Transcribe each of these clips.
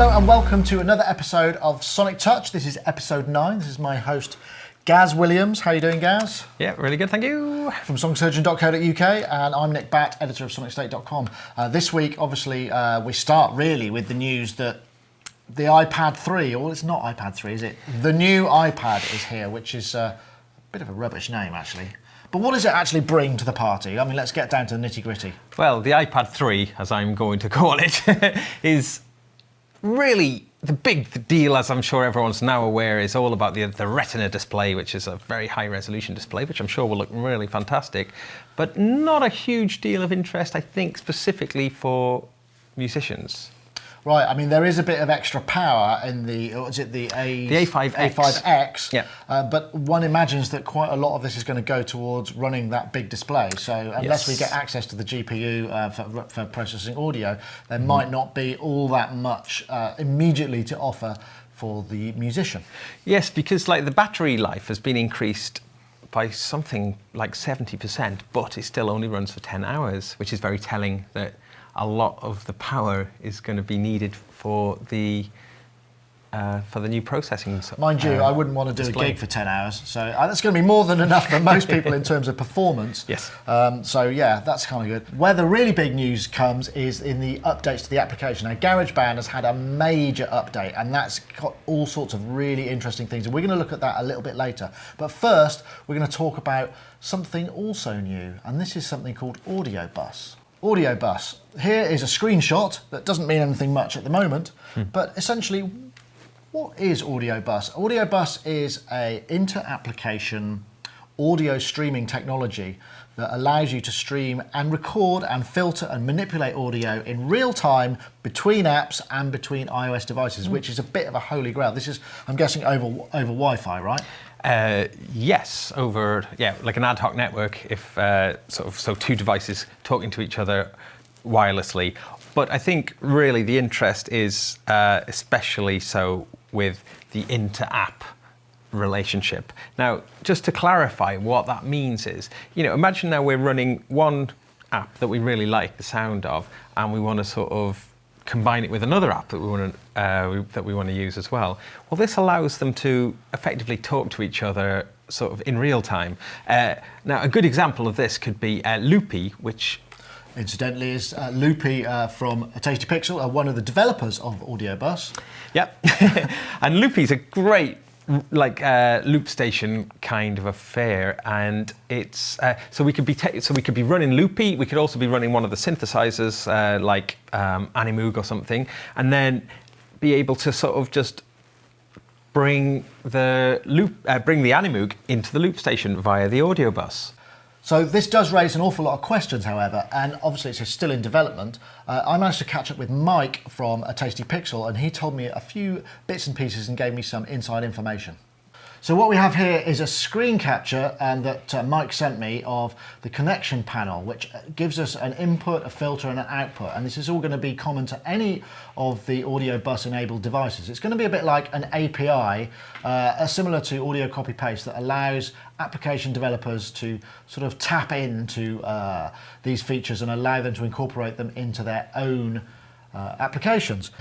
Hello and welcome to another episode of Sonic Touch. This is episode 9. This is my host, Gaz Williams. How are you doing, Gaz? Yeah, really good, thank you. From songsurgeon.co.uk, and I'm Nick Batt, editor of sonicstate.com. This week, obviously, we start really with the news that the iPad 3, or it's not iPad 3, is it? The new iPad is here, which is a bit of a rubbish name, actually. But what does it actually bring to the party? I mean, let's get down to the nitty-gritty. Well, the iPad 3, as I'm going to call it, is really the big deal, as I'm sure everyone's now aware, is all about the Retina display, which is a very high-resolution display, which I'm sure will look really fantastic, but not a huge deal of interest, I think, specifically for musicians. Right, I mean, there is a bit of extra power in the A5X. A5X. Yeah. But one imagines that quite a lot of this is going to go towards running that big display. So unless we get access to the GPU for processing audio, there might not be all that much immediately to offer for the musician. Yes, because like the battery life has been increased by something like 70%, but it still only runs for 10 hours, which is very telling that a lot of the power is going to be needed for the new processing. Mind you, I wouldn't want to do a gig for 10 hours, so that's going to be more than enough for most people in terms of performance. Yes. So yeah, that's kind of good. Where the really big news comes is in the updates to the application. Now, Garageband has had a major update, and that's got all sorts of really interesting things, and we're going to look at that a little bit later. But first, we're going to talk about something also new, and this is something called Audiobus. Audiobus. Here is a screenshot that doesn't mean anything much at the moment, but essentially, what is Audiobus? Audiobus is a inter-application audio streaming technology that allows you to stream and record and filter and manipulate audio in real time between apps and between iOS devices, which is a bit of a holy grail. This is, I'm guessing, over Wi-Fi, right? Yes, over like an ad hoc network. If so two devices talking to each other wirelessly. But I think really the interest is especially so with the inter-app relationship. Now, just to clarify what that means is, imagine now we're running one app that we really like the sound of, and we want to sort of combine it with another app that we want to use as well. Well, this allows them to effectively talk to each other sort of in real time. Now, a good example of this could be Loopy, which incidentally is Loopy from A Tasty Pixel, one of the developers of Audiobus. Yep. And Loopy's a great loop station kind of affair, and it's so we could be running Loopy. We could also be running one of the synthesizers like Animoog or something, and then be able to sort of just bring the Animoog into the loop station via the Audiobus. So this does raise an awful lot of questions, however, and obviously it's still in development. I managed to catch up with Mike from A Tasty Pixel, and he told me a few bits and pieces and gave me some inside information. So what we have here is a screen capture that Mike sent me of the connection panel, which gives us an input, a filter and an output. And this is all going to be common to any of the Audiobus enabled devices. It's going to be a bit like an API, similar to audio copy paste, that allows application developers to sort of tap into these features and allow them to incorporate them into their own applications.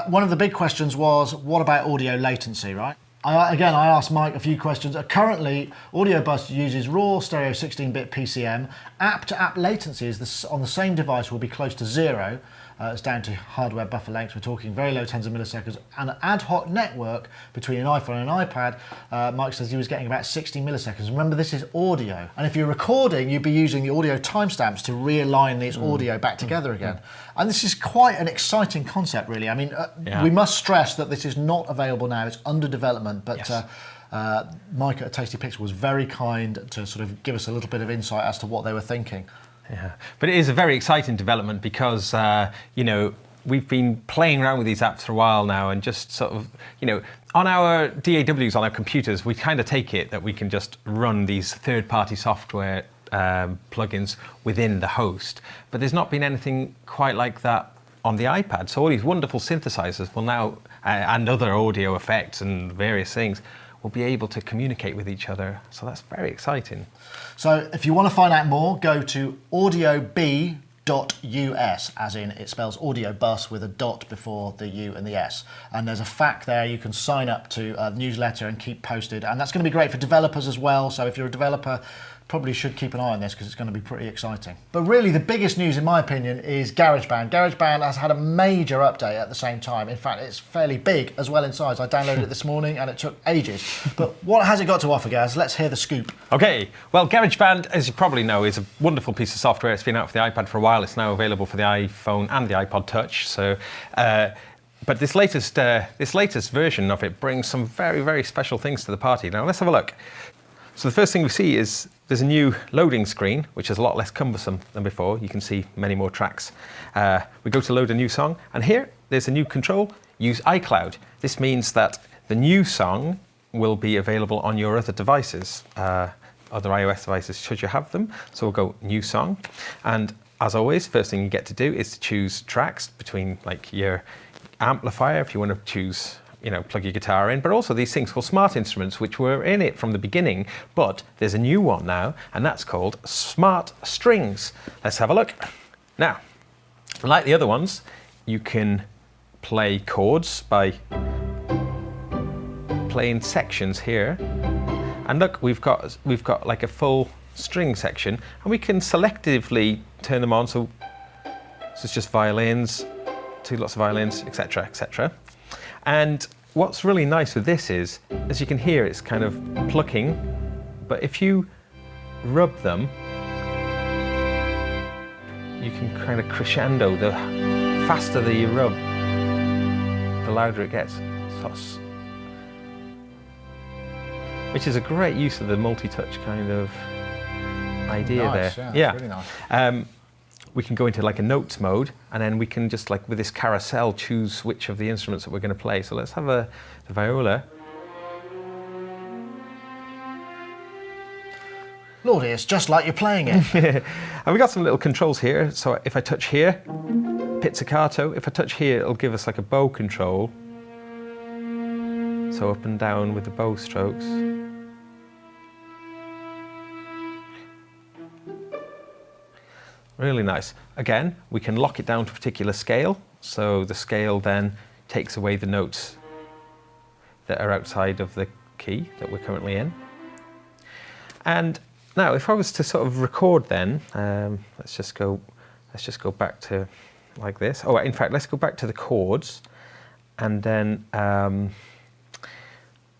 One of the big questions was, what about audio latency, right? I asked Mike a few questions. Currently, Audiobus uses raw stereo 16-bit PCM. App-to-app latency on the same device will be close to 0. It's down to hardware buffer lengths. We're talking very low tens of milliseconds. And an ad hoc network between an iPhone and an iPad, Mike says he was getting about 60 milliseconds. Remember, this is audio. And if you're recording, you'd be using the audio timestamps to realign this audio back together again. And this is quite an exciting concept, really. I mean, we must stress that this is not available now. It's under development, but yes. Mike at A Tasty Pixel was very kind to sort of give us a little bit of insight as to what they were thinking. Yeah, but it is a very exciting development because, we've been playing around with these apps for a while now, and just sort of, on our DAWs, on our computers, we kind of take it that we can just run these third-party software plugins within the host. But there's not been anything quite like that on the iPad. So all these wonderful synthesizers will now, and other audio effects and various things, will be able to communicate with each other. So that's very exciting. So if you want to find out more, go to audiob.com .us, as in it spells Audiobus with a dot before the U and the S. And there's a FAQ there. You can sign up to a newsletter and keep posted. And that's going to be great for developers as well. So if you're a developer, probably should keep an eye on this because it's going to be pretty exciting. But really the biggest news in my opinion is Garageband. Garageband has had a major update at the same time. In fact, it's fairly big as well in size. I downloaded it this morning and it took ages. But what has it got to offer, Gaz? Let's hear the scoop. Okay, well, Garageband, as you probably know, is a wonderful piece of software. It's been out for the iPad for a while. It's now available for the iPhone and the iPod Touch. So, but this latest version of it brings some very, very special things to the party. Now let's have a look. So the first thing we see is there's a new loading screen, which is a lot less cumbersome than before. You can see many more tracks. We go to load a new song, and here there's a new control, use iCloud. This means that the new song will be available on your other devices, other iOS devices, should you have them. So we'll go new song. And as always, first thing you get to do is to choose tracks between like your amplifier, if you want to choose, plug your guitar in, but also these things called smart instruments, which were in it from the beginning, but there's a new one now, and that's called smart strings. Let's have a look. Now, like the other ones, you can play chords by playing sections here. And look, we've got like a full string section, and we can selectively turn them on. So it's just violins, lots of violins, etc., etc. And what's really nice with this is, as you can hear, it's kind of plucking, but if you rub them, you can kind of crescendo. The faster that you rub, the louder it gets. Which is a great use of the multi-touch kind of idea nice, there. Yeah, really nice. We can go into like a notes mode, and then we can just like with this carousel choose which of the instruments that we're going to play. So let's have the viola. Lordy, it's just like you're playing it. And we got some little controls here. So if I touch here, pizzicato. If I touch here, it'll give us like a bow control. So up and down with the bow strokes. Really nice. Again, we can lock it down to a particular scale. So the scale then takes away the notes that are outside of the key that we're currently in. And now, if I was to sort of record then, let's just go back to like this. Oh, in fact, let's go back to the chords, and then I'm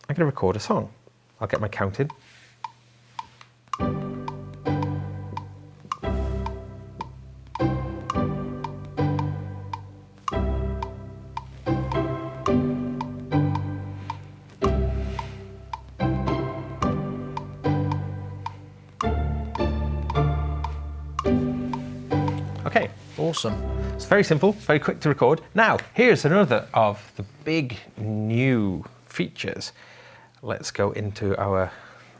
going to record a song. I'll get my count in. Okay. Awesome. It's very simple, very quick to record. Now, here's another of the big new features. Let's go into our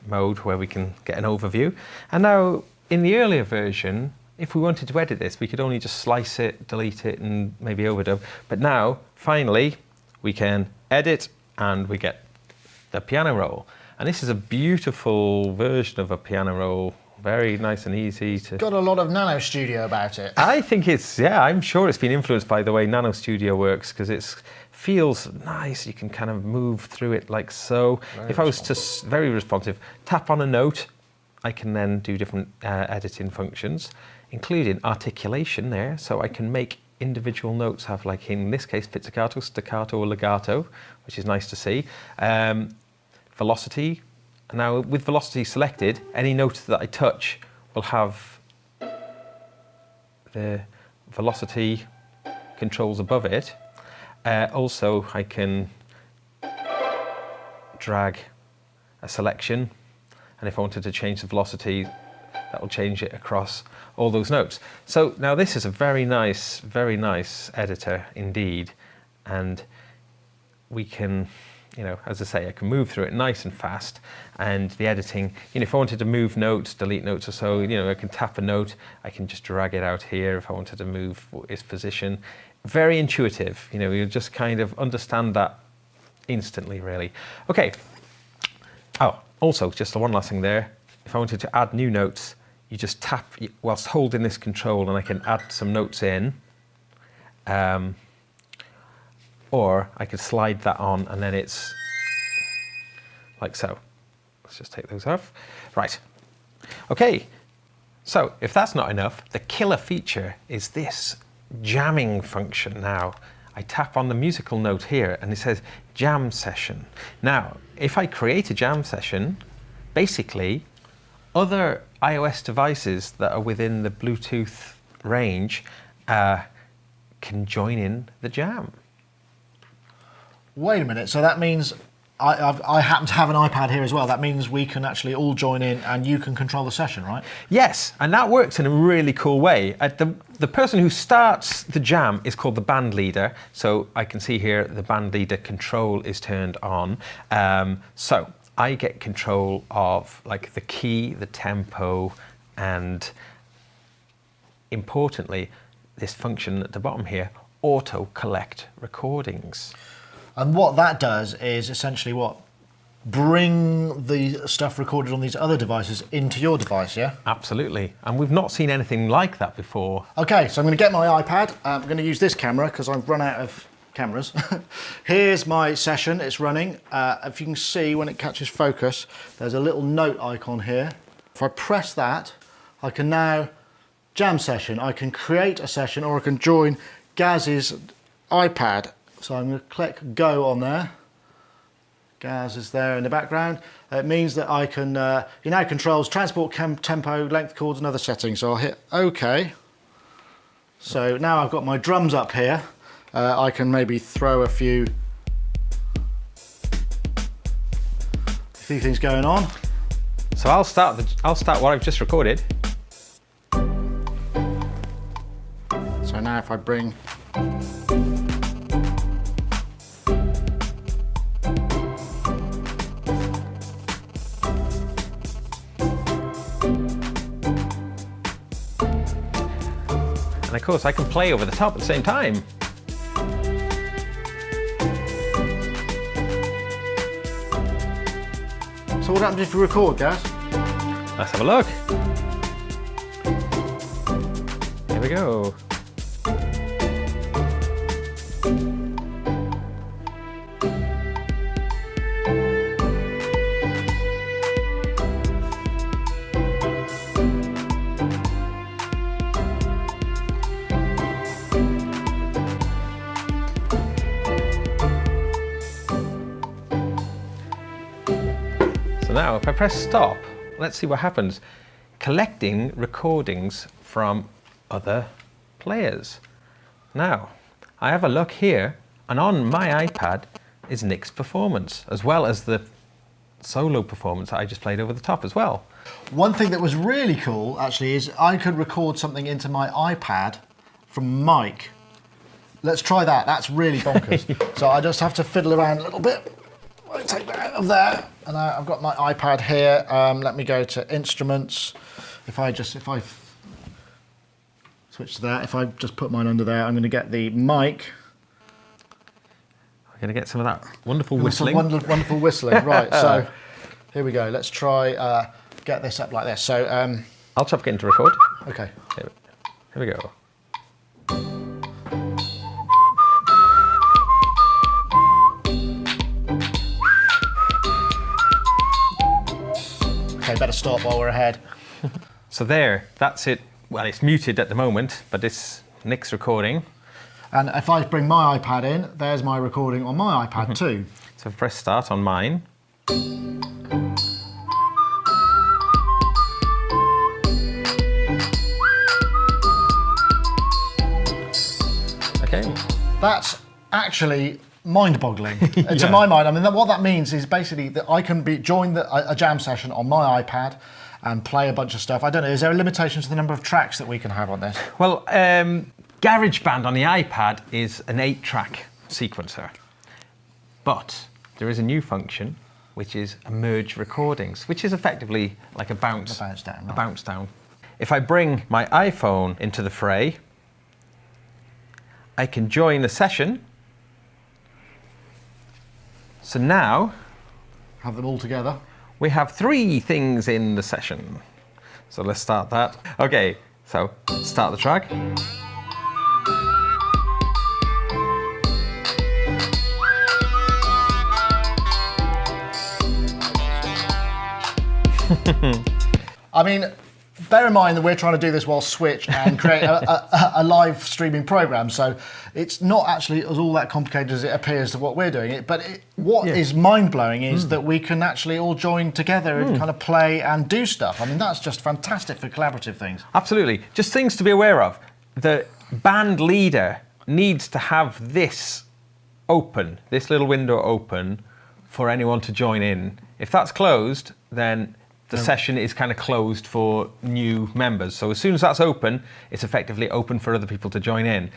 mode where we can get an overview. And now, in the earlier version, if we wanted to edit this, we could only just slice it, delete it, and maybe overdub. But now, finally, we can edit, and we get the piano roll. And this is a beautiful version of a piano roll. Very nice and easy to... Got a lot of Nano Studio about it. I think it's, yeah, I'm sure it's been influenced by the way Nano Studio works, because it feels nice. You can kind of move through it like so. If I was to, very responsive, tap on a note, I can then do different editing functions, including articulation there. So I can make individual notes have, like in this case, pizzicato, staccato, or legato, which is nice to see. Velocity. Now, with velocity selected, any note that I touch will have the velocity controls above it. Also, I can drag a selection, and if I wanted to change the velocity, that will change it across all those notes. So now this is a very nice editor indeed, and we can, as I say, I can move through it nice and fast, and the editing, if I wanted to move notes, delete notes or so, I can tap a note, I can just drag it out here if I wanted to move its position. Very intuitive, you just kind of understand that instantly, really. Okay. Oh, also, just one last thing there. If I wanted to add new notes, you just tap whilst holding this control, and I can add some notes in. Or I could slide that on, and then it's like so. Let's just take those off. Right. Okay. So if that's not enough, the killer feature is this jamming function now. I tap on the musical note here and it says jam session. Now, if I create a jam session, basically other iOS devices that are within the Bluetooth range can join in the jam. Wait a minute, so that means I happen to have an iPad here as well. That means we can actually all join in and you can control the session, right? Yes, and that works in a really cool way. The person who starts the jam is called the Bandleader. So I can see here the Bandleader control is turned on. So I get control of like the key, the tempo, and importantly, this function at the bottom here, auto collect recordings. And what that does is essentially what? Bring the stuff recorded on these other devices into your device, yeah? Absolutely. And we've not seen anything like that before. Okay, so I'm going to get my iPad. I'm going to use this camera because I've run out of cameras. Here's my session, it's running. If you can see when it catches focus, there's a little note icon here. If I press that, I can now jam session. I can create a session or I can join Gaz's iPad. So I'm going to click go on there. Gaz is there in the background. It means that I can, he now controls transport, tempo, length, chords and other settings. So I'll hit OK. So now I've got my drums up here. I can maybe throw a few things going on. So I'll start what I've just recorded. So now if I bring and of course I can play over the top at the same time. So what happens if you record, Gaz? Let's have a look. Here we go. So now if I press stop, let's see what happens. Collecting recordings from other players. Now, I have a look here, and on my iPad is Nick's performance, as well as the solo performance that I just played over the top as well. One thing that was really cool, actually, is I could record something into my iPad from Mike. Let's try that. That's really bonkers. So I just have to fiddle around a little bit. I take that out of there, and I've got my iPad here. Let me go to instruments. If I switch to that, if I just put mine under there, I'm going to get the mic. I'm going to get some of that wonderful whistling. Wonderful whistling, right. So here we go. Let's try get this up like this. So I'll try to get into record. Okay. Here we go. Okay, better stop while we're ahead. So there, that's it. Well, it's muted at the moment, but it's Nick's recording. And if I bring my iPad in, there's my recording on my iPad too. So press start on mine. Okay. That's actually mind-boggling. Yeah. To my mind, I mean, what that means is basically that I can join a jam session on my iPad and play a bunch of stuff. I don't know, is there a limitation to the number of tracks that we can have on this? Well, Garageband on the iPad is an 8-track sequencer. But there is a new function, which is a merge recordings, which is effectively like a bounce down. Right? A bounce down. If I bring my iPhone into the fray, I can join the session. So now, Have them all together. we have 3 things in the session. So let's start that. Okay, so start the track. I mean, bear in mind that we're trying to do this while Switch and create a live streaming program, so it's not actually all that complicated as it appears to what we're doing. But what is mind-blowing is that we can actually all join together and kind of play and do stuff. I mean, that's just fantastic for collaborative things. Absolutely. Just things to be aware of. The Bandleader needs to have this open, this little window open for anyone to join in. If that's closed, then the session is kind of closed for new members. So as soon as that's open, it's effectively open for other people to join in.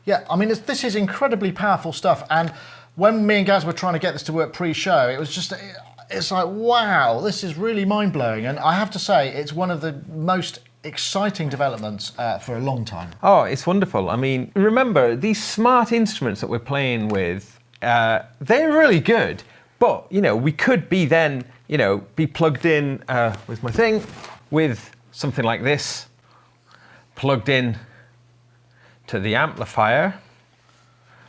Yeah, I mean, this is incredibly powerful stuff. And when me and Gaz were trying to get this to work pre-show, it was just, it's like, wow, this is really mind-blowing. And I have to say, it's one of the most exciting developments for a long time. Oh, it's wonderful. I mean, remember, these smart instruments that we're playing with, they're really good. But, you know, we could be then, you know, be plugged in with my thing, with something like this, plugged in to the amplifier,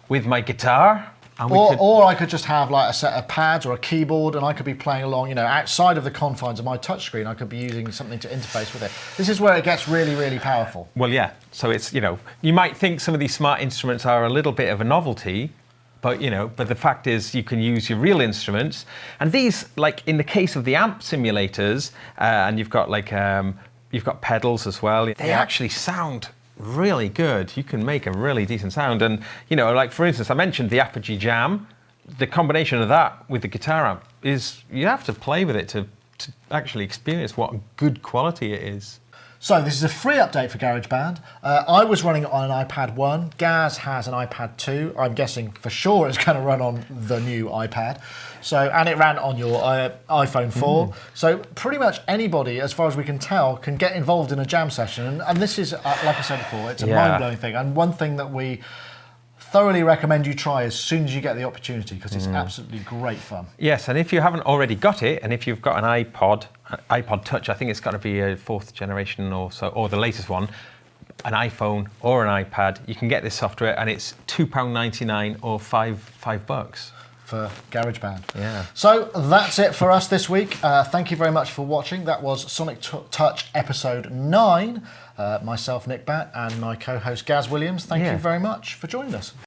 with my guitar. And or I could just have like a set of pads or a keyboard, and I could be playing along, you know, outside of the confines of my touchscreen. I could be using something to interface with it. This is where it gets really, really powerful. Well, yeah. So it's, you know, you might think some of these smart instruments are a little bit of a novelty, but, you know, but the fact is you can use your real instruments. And these, like in the case of the amp simulators, and you've got like, you've got pedals as well, they actually sound really good. You can make a really decent sound. And, you know, like for instance, I mentioned the Apogee Jam. The combination of that with the guitar amp is, you have to play with it to actually experience what good quality it is. So this is a free update for Garageband. I was running it on an iPad 1. Gaz has an iPad 2. I'm guessing for sure it's going to run on the new iPad. So, and it ran on your iPhone 4. So pretty much anybody, as far as we can tell, can get involved in a jam session. And this is, like I said before, it's a mind-blowing thing. And one thing that we thoroughly recommend you try as soon as you get the opportunity, because it's absolutely great fun. Yes, and if you haven't already got it, and if you've got an iPod Touch, I think it's got to be a 4th generation or so, or the latest one, an iPhone or an iPad, you can get this software, and it's £2.99 or $5 for Garageband. Yeah. So that's it for us this week. Thank you very much for watching. That was Sonic Touch episode 9. Myself, Nick Batt, and my co-host Gaz Williams. Thank you very much for joining us.